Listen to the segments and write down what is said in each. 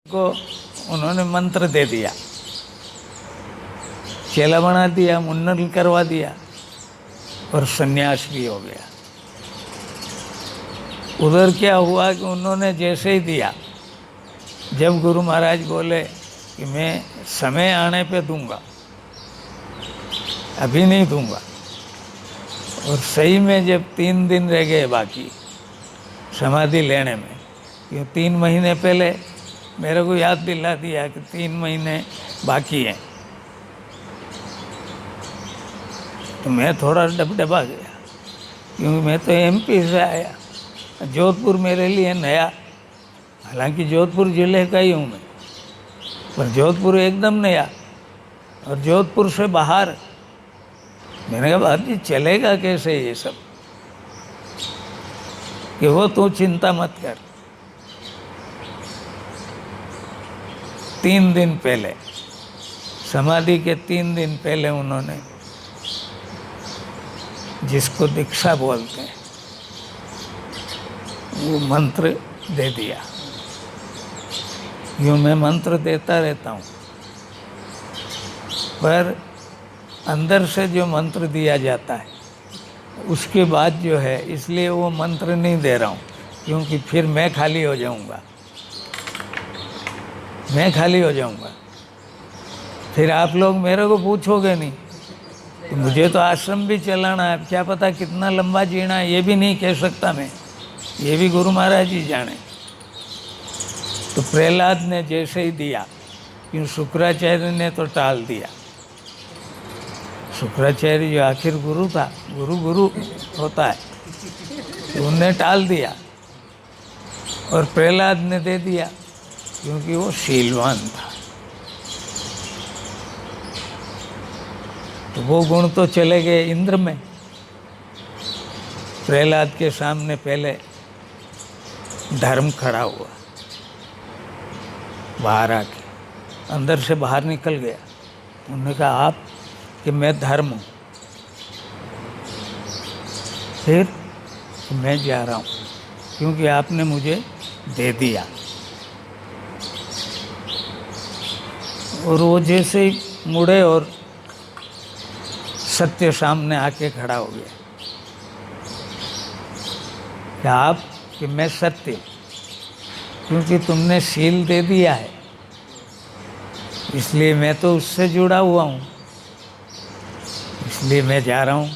को उन्होंने मंत्र दे दिया, चेला बना दिया, मुन्नन करवा दिया और सन्यास भी हो गया। उधर क्या हुआ कि उन्होंने जैसे ही दिया, जब गुरु महाराज बोले कि मैं समय आने पे दूंगा, अभी नहीं दूंगा, और सही में जब 3 दिन रह गए बाकी समाधि लेने में, क्यों 3 महीने पहले मेरे को याद दिला दिया कि 3 महीने बाकी हैं, तो मैं थोड़ा डबडबा गया, क्योंकि मैं तो एमपी से आया, जोधपुर मेरे लिए नया, हालांकि जोधपुर जिले का ही हूँ मैं, पर जोधपुर एकदम नया, और जोधपुर से बाहर। मैंने कहा बात जी चलेगा कैसे ये सब, कि वो तू चिंता मत कर। 3 दिन पहले, समाधि के 3 दिन पहले उन्होंने, जिसको दीक्षा बोलते हैं, वो मंत्र दे दिया। यूँ मैं मंत्र देता रहता हूँ, पर अंदर से जो मंत्र दिया जाता है उसके बाद जो है, इसलिए वो मंत्र नहीं दे रहा हूँ, क्योंकि फिर मैं खाली हो जाऊँगा, मैं खाली हो जाऊँगा, फिर आप लोग मेरे को पूछोगे नहीं, तो मुझे तो आश्रम भी चलाना है, क्या पता कितना लंबा जीना है, ये भी नहीं कह सकता मैं, ये भी गुरु महाराज जी जाने। तो प्रहलाद ने जैसे ही दिया, क्यों शुक्राचार्य ने तो टाल दिया, शुक्राचार्य जो आखिर गुरु था, गुरु होता है, तो उनने टाल दिया, और प्रहलाद ने दे दिया, क्योंकि वो शीलवान था। तो वो गुण तो चले गए इंद्र में। प्रहलाद के सामने पहले धर्म खड़ा हुआ, बाहर आके, अंदर से बाहर निकल गया। उन्होंने कहा आप, कि मैं धर्म हूँ, फिर मैं जा रहा हूँ, क्योंकि आपने मुझे दे दिया। और वो जैसे ही मुड़े और सत्य सामने आके खड़ा हो गया, कि आप, कि मैं सत्य, क्योंकि तुमने शील दे दिया है, इसलिए मैं तो उससे जुड़ा हुआ हूँ, इसलिए मैं जा रहा हूँ।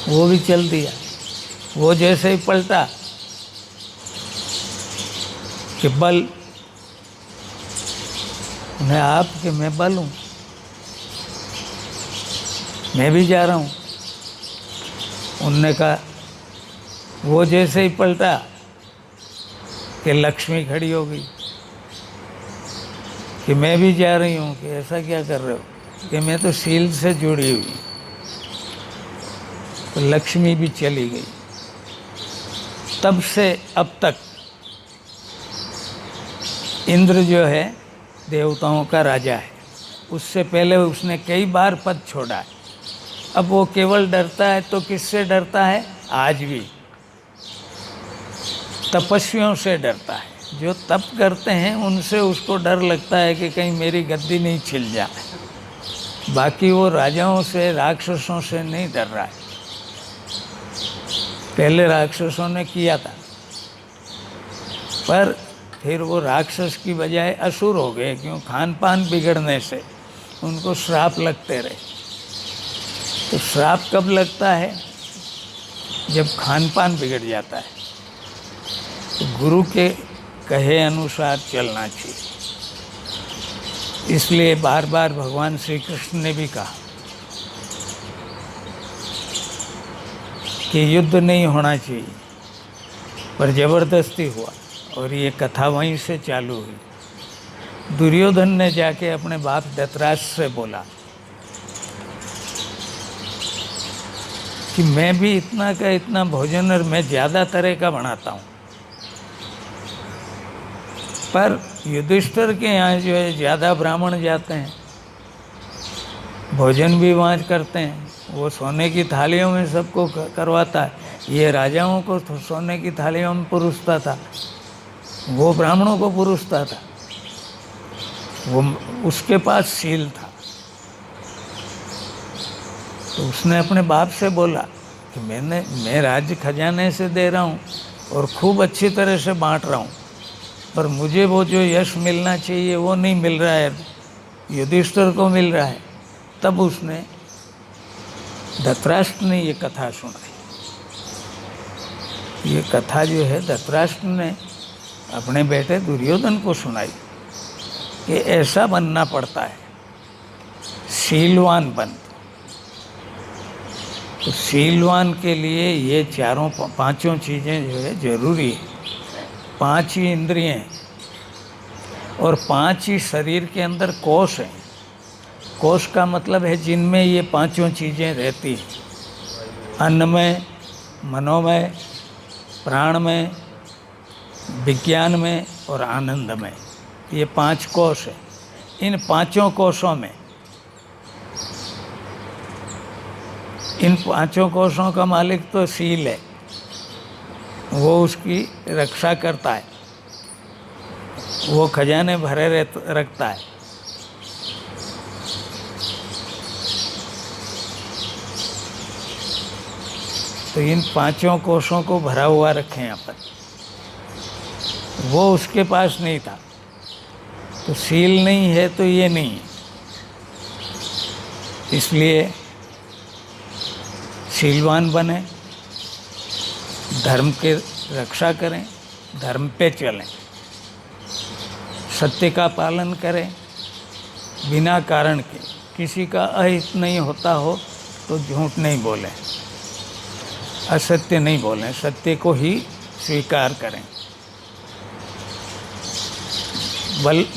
वो भी चल दिया। वो जैसे ही पलटा कि बल, मैं आप, कि मैं बल हूँ, मैं भी जा रहा हूँ। उनने कहा, वो जैसे ही पलटा कि लक्ष्मी खड़ी हो गई, कि मैं भी जा रही हूँ, कि ऐसा क्या कर रहे हो, कि मैं तो शील से जुड़ी हुई। तो लक्ष्मी भी चली गई। तब से अब तक इंद्र जो है देवताओं का राजा है, उससे पहले उसने कई बार पद छोड़ा है। अब वो केवल डरता है, तो किससे डरता है? आज भी तपस्वियों से डरता है। जो तप करते हैं उनसे उसको डर लगता है कि कहीं मेरी गद्दी नहीं छिल जाए। बाकी वो राजाओं से, राक्षसों से नहीं डर रहा है। पहले राक्षसों ने किया था, पर फिर वो राक्षस की बजाय असुर हो गए, क्यों? खान पान बिगड़ने से उनको श्राप लगते रहे। तो श्राप कब लगता है? जब खान पान बिगड़ जाता है। तो गुरु के कहे अनुसार चलना चाहिए। इसलिए बार बार भगवान श्री कृष्ण ने भी कहा कि युद्ध नहीं होना चाहिए, पर जबरदस्ती हुआ, और ये कथा वहीं से चालू हुई। दुर्योधन ने जाके अपने बाप धृतराष्ट्र से बोला कि मैं भी इतना का इतना भोजन और मैं ज़्यादा तरह का बनाता हूँ, पर युधिष्ठिर के यहाँ जो है ज़्यादा ब्राह्मण जाते हैं, भोजन भी वहाँ करते हैं, वो सोने की थालियों में सबको करवाता है। ये राजाओं को सोने की थालियों में परोसता था, वो ब्राह्मणों को पुरुषता था, वो उसके पास शील था। तो उसने अपने बाप से बोला कि मैं राज्य खजाने से दे रहा हूँ और खूब अच्छी तरह से बांट रहा हूँ, पर मुझे वो जो यश मिलना चाहिए वो नहीं मिल रहा है, युधिष्ठिर को मिल रहा है। तब उसने धृतराष्ट्र ने ये कथा सुनाई। ये कथा जो है धृतराष्ट्र ने अपने बेटे दुर्योधन को सुनाई कि ऐसा बनना पड़ता है, शीलवान बन। तो शीलवान के लिए ये चारों पांचों चीज़ें जो है जरूरी है। 5 ही इंद्रियां हैं और 5 ही शरीर के अंदर कोष हैं। कोष का मतलब है जिनमें ये पांचों चीज़ें रहती हैं, अन्नमय, मनोमय, प्राणमय, विज्ञान में और आनंद में। ये 5 कोष है। इन पांचों कोषों में, इन पांचों कोषों का मालिक तो शील है, वो उसकी रक्षा करता है, वो खजाने भरे रखता है। तो इन पांचों कोषों को भरा हुआ रखें यहाँ पर, वो उसके पास नहीं था। तो शील नहीं है तो ये नहीं है। इसलिए शीलवान बने, धर्म के रक्षा करें, धर्म पे चलें, सत्य का पालन करें, बिना कारण के। किसी का अहित नहीं होता हो तो झूठ नहीं बोलें, असत्य नहीं बोलें, सत्य को ही स्वीकार करें।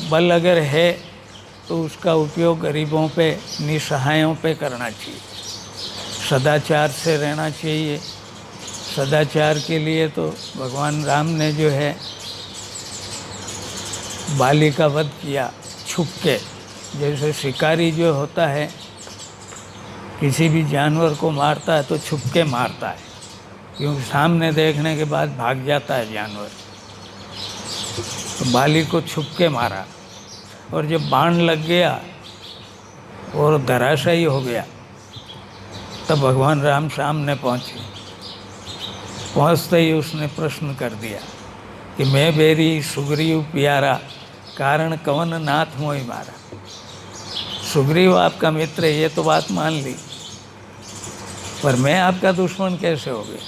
बल अगर है तो उसका उपयोग गरीबों पे, निसहायों पे करना चाहिए। सदाचार से रहना चाहिए। सदाचार के लिए तो भगवान राम ने जो है बाली का वध किया छुप के। जैसे शिकारी जो होता है किसी भी जानवर को मारता है तो छुप के मारता है, क्योंकि सामने देखने के बाद भाग जाता है जानवर। तो बाली को छुप के मारा और जब बाण लग गया और धराशायी हो गया तब भगवान राम सामने पहुँचे। पहुँचते ही उसने प्रश्न कर दिया कि मैं बेरी सुग्रीव प्यारा, कारण कवन नाथ मोहि मारा। सुग्रीव आपका मित्र है, ये तो बात मान ली, पर मैं आपका दुश्मन कैसे हो गया,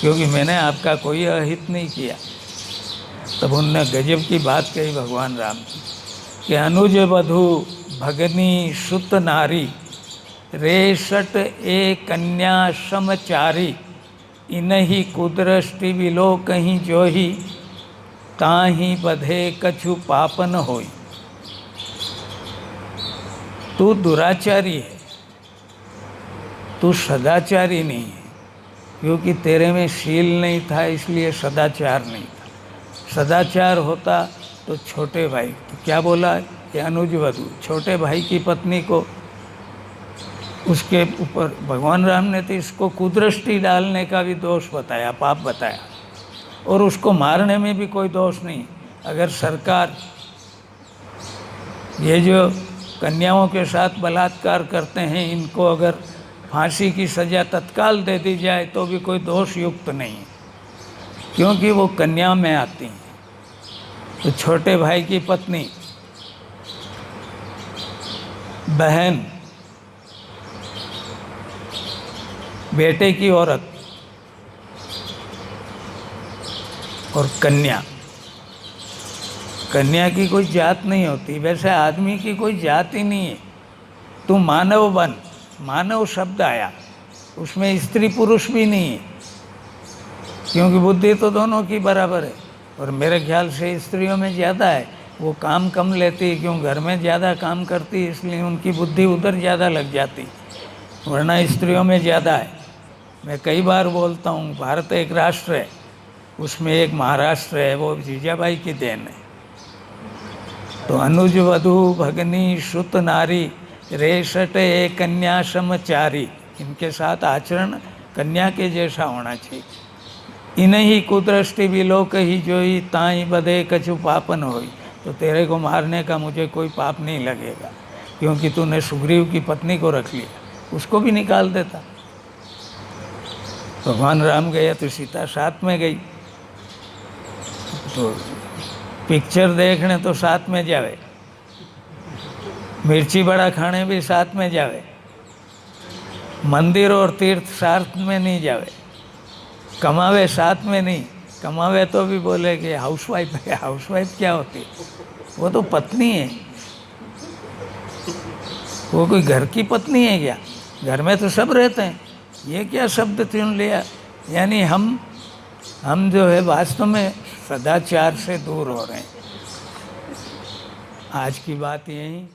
क्योंकि मैंने आपका कोई अहित नहीं किया। तब उनने गजब की बात कही भगवान राम की कि अनुज वधु भगनी सुत नारी, रेशट ए कन्या समचारी, इनहि कुदृष्टि विलो कहीं जोही, ताही बधे कछु पापन होई। तू दुराचारी है, तू सदाचारी नहीं है, क्योंकि तेरे में शील नहीं था इसलिए सदाचार नहीं था। सदाचार होता तो छोटे भाई, तो क्या बोला कि अनुज वधु, छोटे भाई की पत्नी को उसके ऊपर भगवान राम ने तो इसको कुदृष्टि डालने का भी दोष बताया, पाप बताया, और उसको मारने में भी कोई दोष नहीं। अगर सरकार ये जो कन्याओं के साथ बलात्कार करते हैं इनको अगर फांसी की सज़ा तत्काल दे दी जाए तो भी कोई दोष युक्त नहीं है, क्योंकि वो कन्या में आती हैं। तो छोटे भाई की पत्नी, बहन, बेटे की औरत और कन्या, कन्या की कोई जात नहीं होती। वैसे आदमी की कोई जात ही नहीं है। तू मानव बन, मानव शब्द आया, उसमें स्त्री पुरुष भी नहीं है, क्योंकि बुद्धि तो दोनों की बराबर है। और मेरे ख्याल से स्त्रियों में ज़्यादा है, वो काम कम लेती है, क्यों घर में ज़्यादा काम करती है इसलिए उनकी बुद्धि उधर ज़्यादा लग जाती, वरना स्त्रियों में ज़्यादा है। मैं कई बार बोलता हूँ, भारत एक राष्ट्र है, उसमें एक महाराष्ट्र है, वो जीजाबाई की देन है। तो अनुज वधु भगनी सुत नारी, रेशट ए कन्या समचारी, इनके साथ आचरण कन्या के जैसा होना चाहिए। इन्हीं कुदृष्टि विलोक ही जोई ताई बदे कछु पापन होई। तो तेरे को मारने का मुझे कोई पाप नहीं लगेगा, क्योंकि तूने सुग्रीव की पत्नी को रख लिया, उसको भी निकाल देता। भगवान राम गया तो सीता साथ में गई। तो पिक्चर देखने तो साथ में जावे, मिर्ची बड़ा खाने भी साथ में जावे, मंदिर और तीर्थ साथ में नहीं जावे, कमावे साथ में नहीं, कमावे तो भी बोले कि हाउसवाइफ है। हाउसवाइफ क्या होती है? वो तो पत्नी है। वो कोई घर की पत्नी है क्या? घर में तो सब रहते हैं। ये क्या शब्द चुन लिया? यानी हम जो है वास्तव में सदाचार से दूर हो रहे हैं। आज की बात यही।